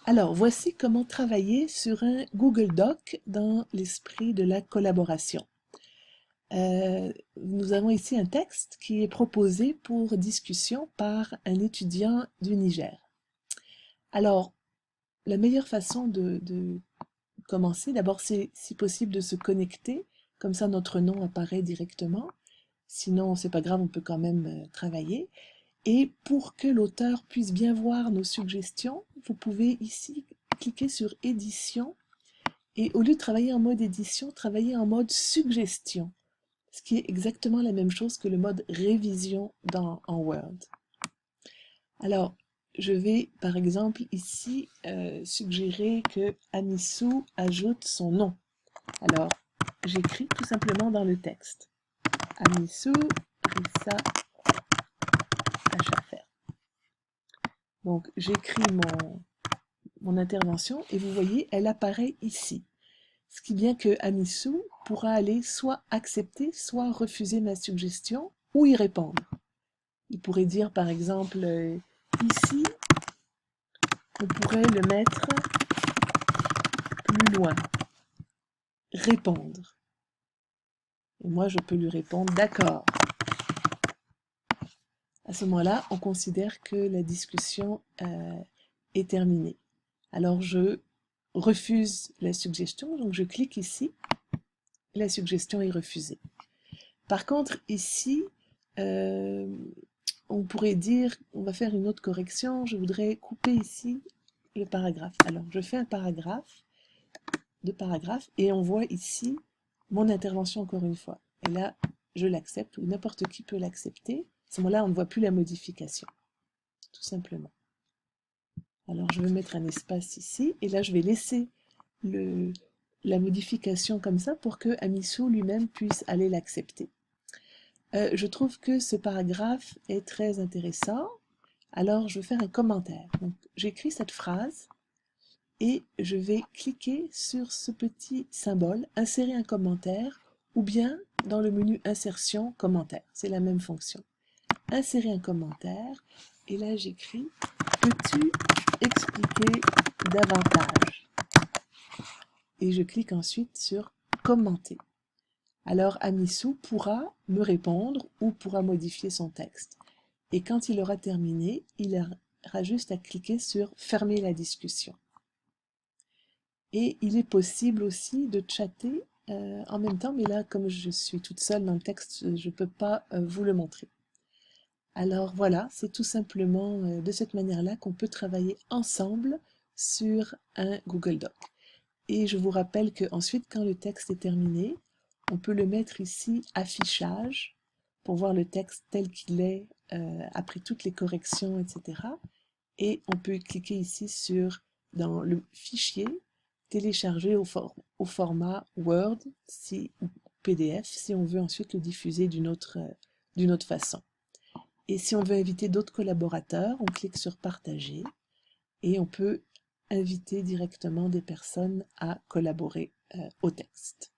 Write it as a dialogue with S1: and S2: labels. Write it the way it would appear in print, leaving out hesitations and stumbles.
S1: Alors, voici comment travailler sur un Google Doc dans l'esprit de la collaboration. Nous avons ici un texte qui est proposé pour discussion par un étudiant du Niger. Alors, la meilleure façon de commencer, d'abord, c'est si possible de se connecter, comme ça notre nom apparaît directement. Sinon, c'est pas grave, on peut quand même travailler. Et pour que l'auteur puisse bien voir nos suggestions, vous pouvez ici cliquer sur Édition et au lieu de travailler en mode édition, travailler en mode suggestion, ce qui est exactement la même chose que le mode révision en Word. Alors, je vais par exemple ici suggérer que Amissou ajoute son nom. Alors, j'écris tout simplement dans le texte. Amissou Rissa Achafer. Donc, j'écris mon intervention et vous voyez, elle apparaît ici. Ce qui vient que Amissou pourra aller soit accepter, soit refuser ma suggestion ou y répondre. Il pourrait dire par exemple, ici, on pourrait le mettre plus loin. Répondre. Et moi, je peux lui répondre, d'accord. À ce moment-là, on considère que la discussion est terminée. Alors, je refuse la suggestion, donc je clique ici, la suggestion est refusée. Par contre, ici, on pourrait dire, on va faire une autre correction, je voudrais couper ici le paragraphe. Alors, je fais un paragraphe, deux paragraphes, et on voit ici mon intervention encore une fois. Et là, je l'accepte, ou n'importe qui peut l'accepter. À ce moment-là, on ne voit plus la modification, tout simplement. Alors, je vais mettre un espace ici, et là, je vais laisser la modification comme ça pour que Amissou lui-même puisse aller l'accepter. Je trouve que ce paragraphe est très intéressant, alors je vais faire un commentaire. Donc, j'écris cette phrase et je vais cliquer sur ce petit symbole, insérer un commentaire, ou bien dans le menu insertion, commentaire. C'est la même fonction. Insérer un commentaire, et là j'écris « Peux-tu expliquer davantage ?» Et je clique ensuite sur « Commenter ». Alors Amissou pourra me répondre ou pourra modifier son texte. Et quand il aura terminé, il aura juste à cliquer sur « Fermer la discussion ». Et il est possible aussi de chatter en même temps, mais là, comme je suis toute seule dans le texte, je ne peux pas vous le montrer. Alors voilà, c'est tout simplement de cette manière-là qu'on peut travailler ensemble sur un Google Doc. Et je vous rappelle qu'ensuite, quand le texte est terminé, on peut le mettre ici, affichage, pour voir le texte tel qu'il est, après toutes les corrections, etc. Et on peut cliquer ici dans le fichier, télécharger au format Word ou PDF, si on veut ensuite le diffuser d'une autre façon. Et si on veut inviter d'autres collaborateurs, on clique sur Partager, et on peut inviter directement des personnes à collaborer au texte.